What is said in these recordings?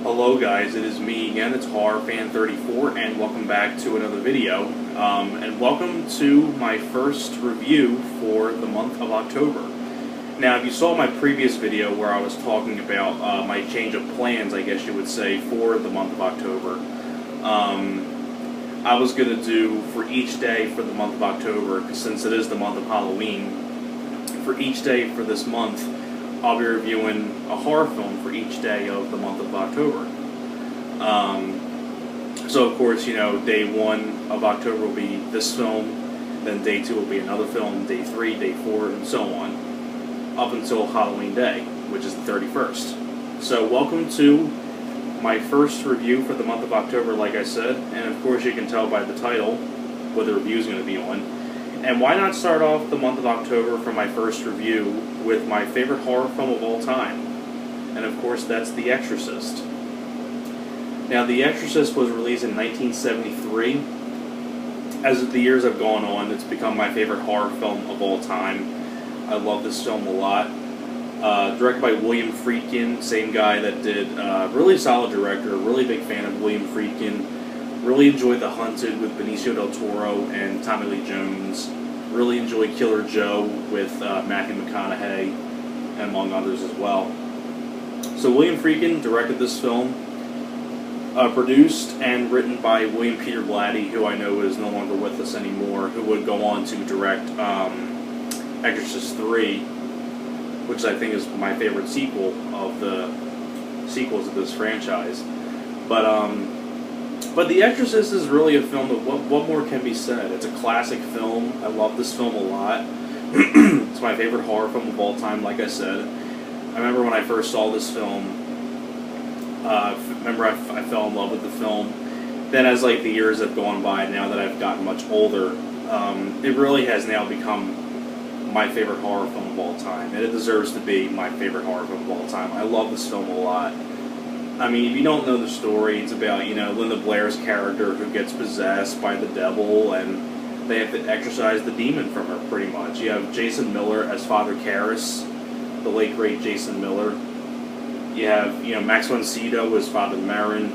Hello guys, it is me again, it's HorrorFan34, and welcome back to another video. And welcome to my first review for the month of October. Now, if you saw my previous video where I was talking about my change of plans, I guess you would say, for the month of October, I was going to do for each day for the month of October, since it is the month of Halloween, for each day for this month, I'll be reviewing a horror film for each day of the month of October. So of course, you know, day 1 of October will be this film, then day 2 will be another film, day 3, day 4, and so on, up until Halloween Day, which is the 31st. So welcome to my first review for the month of October, like I said, and of course you can tell by the title what the review is going to be on. And why not start off the month of October for my first review with my favorite horror film of all time? And of course that's The Exorcist. Now, The Exorcist was released in 1973. As the years have gone on, it's become my favorite horror film of all time. I love this film a lot. Directed by William Friedkin, same guy that did, really solid director, really big fan of William Friedkin. Really enjoyed The Hunted with Benicio del Toro and Tommy Lee Jones. Really enjoyed Killer Joe with Matthew McConaughey, and among others as well. So William Friedkin directed this film, produced and written by William Peter Blatty, who I know is no longer with us anymore, who would go on to direct Exorcist 3, which I think is my favorite sequel of the sequels of this franchise. But The Exorcist is really a film of what more can be said. It's a classic film. I love this film a lot. It's my favorite horror film of all time, like I said. I remember when I first saw this film, I fell in love with the film. Then as like the years have gone by, now that I've gotten much older, it really has now become my favorite horror film of all time. And it deserves to be my favorite horror film of all time. I love this film a lot. I mean, if you don't know the story, it's about, you know, Linda Blair's character who gets possessed by the devil, and they have to exorcise the demon from her, pretty much. You have Jason Miller as Father Karras, the late, great Jason Miller. You have, you know, Max von Sydow as Father Merrin.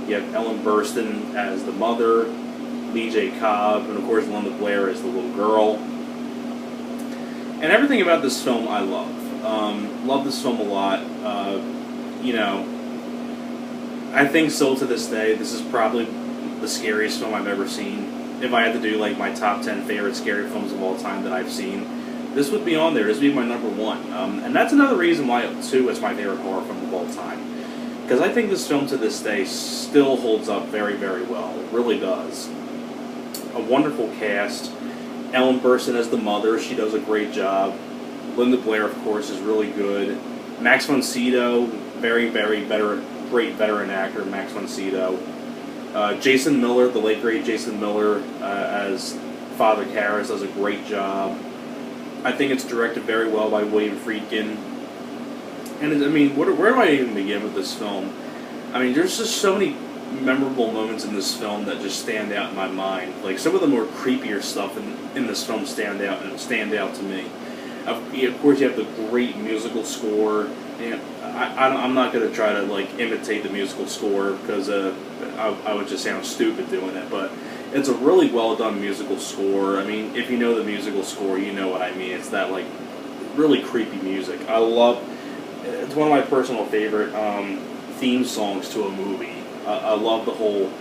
You have Ellen Burstyn as the mother, Lee J. Cobb, and of course Linda Blair as the little girl. And everything about this film I love. Love this film a lot. You know, I think still to this day, this is probably the scariest film I've ever seen. If I had to do like my top 10 favorite scary films of all time that I've seen, this would be on there. This would be my number 1. And that's another reason why, too, it's my favorite horror film of all time. Because I think this film to this day still holds up very, very well. It really does. A wonderful cast. Ellen Burstyn as the mother, she does a great job. Linda Blair, of course, is really good. Max von Sydow, very, very great veteran actor, Max von Sydow. Jason Miller, the late great Jason Miller, as Father Karras, does a great job. I think it's directed very well by William Friedkin. And I mean, where do I even begin with this film? I mean, there's just so many memorable moments in this film that just stand out in my mind. Like, some of the more creepier stuff in this film stand out to me. Of course, you have the great musical score. And I'm not going to try to like imitate the musical score, because I would just sound stupid doing it. But it's a really well done musical score. I mean, if you know the musical score, you know what I mean. It's that like really creepy music. It's one of my personal favorite theme songs to a movie. I love the whole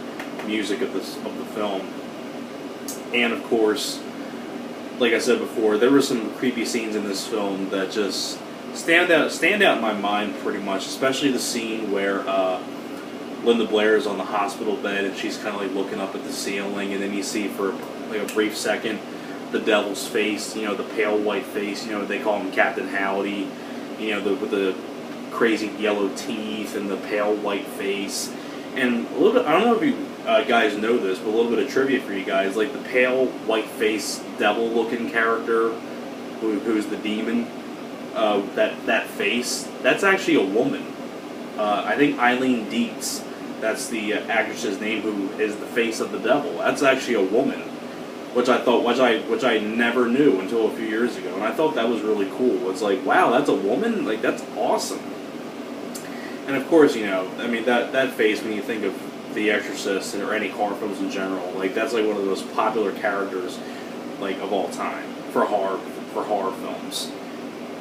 music of the film. And of course, like I said before, there were some creepy scenes in this film that just stand out in my mind pretty much, especially the scene where Linda Blair is on the hospital bed and she's kind of like looking up at the ceiling, and then you see for like a brief second the devil's face, you know, the pale white face, you know, they call him Captain Howdy, you know, with the crazy yellow teeth and the pale white face. And a little bit, I don't know if you guys know this, but a little bit of trivia for you guys, like the pale white face devil looking character who's the demon, that face, that's actually a woman. I think Eileen Dietz, that's the actress's name, who is the face of the devil. That's actually a woman, which I never knew until a few years ago, and I thought that was really cool. It's like, wow, that's a woman? Like, that's awesome. And of course, you know, I mean, that face, when you think of The Exorcist or any horror films in general, like, that's like one of the most popular characters, like, of all time for horror films.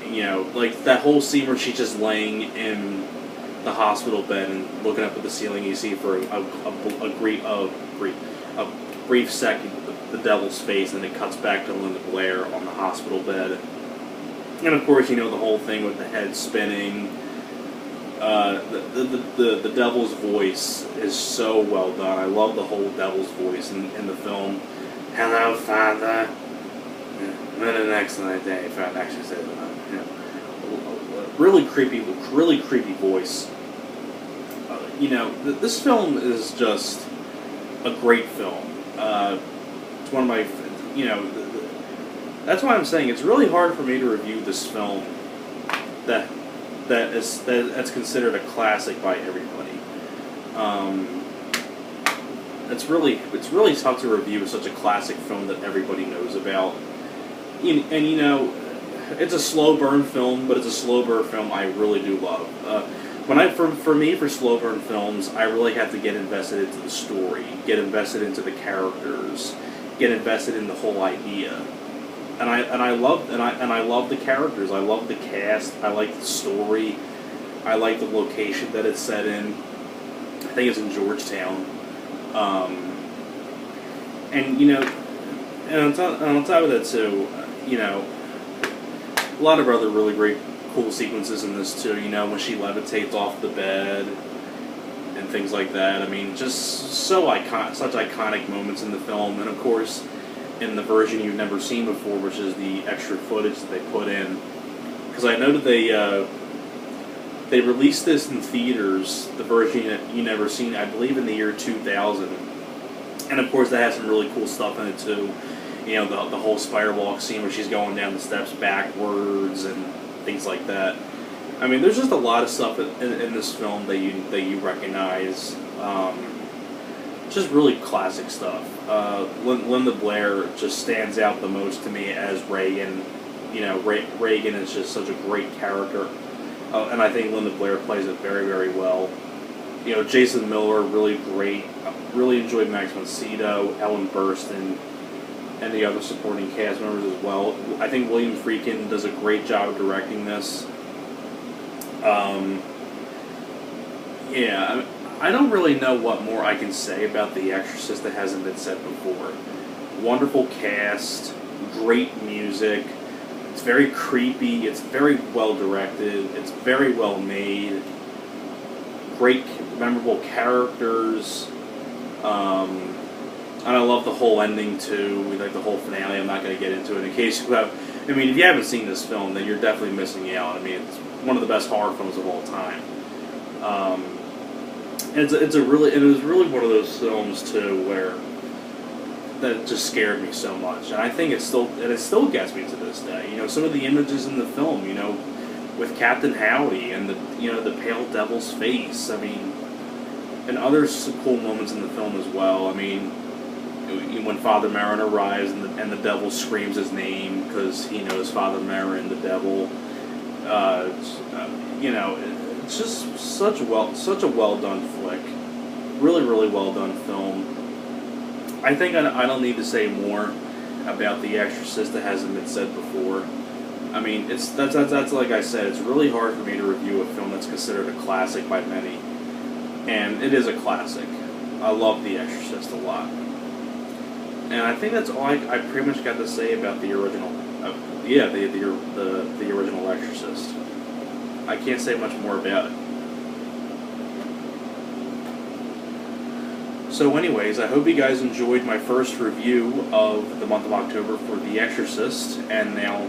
You know, like that whole scene where she's just laying in the hospital bed and looking up at the ceiling. You see for a brief second the devil's face, and then it cuts back to Linda Blair on the hospital bed. And of course, you know, the whole thing with the head spinning. The devil's voice is so well done. I love the whole devil's voice in the film. Hello, Father. Been an excellent day. If I'd actually say that, you know, really creepy voice. You know, this film is just a great film. It's one of my, you know, that's why I'm saying it's really hard for me to review this film that's considered a classic by everybody. It's really tough to review such a classic film that everybody knows about. And you know, it's a slow burn film, but it's a slow burn film I really do love. For slow burn films, I really have to get invested into the story, get invested into the characters, get invested in the whole idea. And I love the characters. I love the cast. I like the story. I like the location that it's set in. I think it's in Georgetown. And you know, and on top of that too, you know, a lot of other really great, cool sequences in this too. You know, when she levitates off the bed and things like that. I mean, just such iconic moments in the film. And of course, in the version you've never seen before, which is the extra footage that they put in. Because I know that they released this in theaters, the version that you never seen, I believe in the year 2000. And of course that has some really cool stuff in it too. You know, the whole spider walk scene where she's going down the steps backwards and things like that. I mean, there's just a lot of stuff in this film that you recognize. Just really classic stuff. Linda Blair just stands out the most to me as Reagan. You know, Reagan is just such a great character, and I think Linda Blair plays it very, very well. You know, Jason Miller, really great. Really enjoyed Max von Sydow, Ellen Burstyn, and the other supporting cast members as well. I think William Friedkin does a great job of directing this. Yeah, I don't really know what more I can say about The Exorcist that hasn't been said before. Wonderful cast, great music, it's very creepy, it's very well directed, it's very well made, great, memorable characters, and I love the whole ending too, like the whole finale. I'm not going to get into it in case you have, I mean, if you haven't seen this film, then you're definitely missing out. I mean, it's one of the best horror films of all time. It was really one of those films too where that just scared me so much, and I think it still gets me to this day. You know, some of the images in the film, you know, with Captain Howdy and the pale devil's face. I mean, and other cool moments in the film as well. I mean, when Father Merrin arrives and the devil screams his name because he knows Father Merrin, the devil. You know, it's just such a well done flick. Really, really well done film. I think I don't need to say more about The Exorcist that hasn't been said before. I mean, that's like I said, it's really hard for me to review a film that's considered a classic by many, and it is a classic. I love The Exorcist a lot, and I think that's all I pretty much got to say about the original. The original Exorcist. I can't say much more about it. So anyways, I hope you guys enjoyed my first review of the month of October for The Exorcist, and now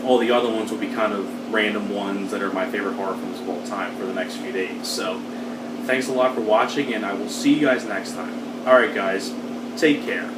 all the other ones will be kind of random ones that are my favorite horror films of all time for the next few days. So, thanks a lot for watching, and I will see you guys next time. Alright guys, take care.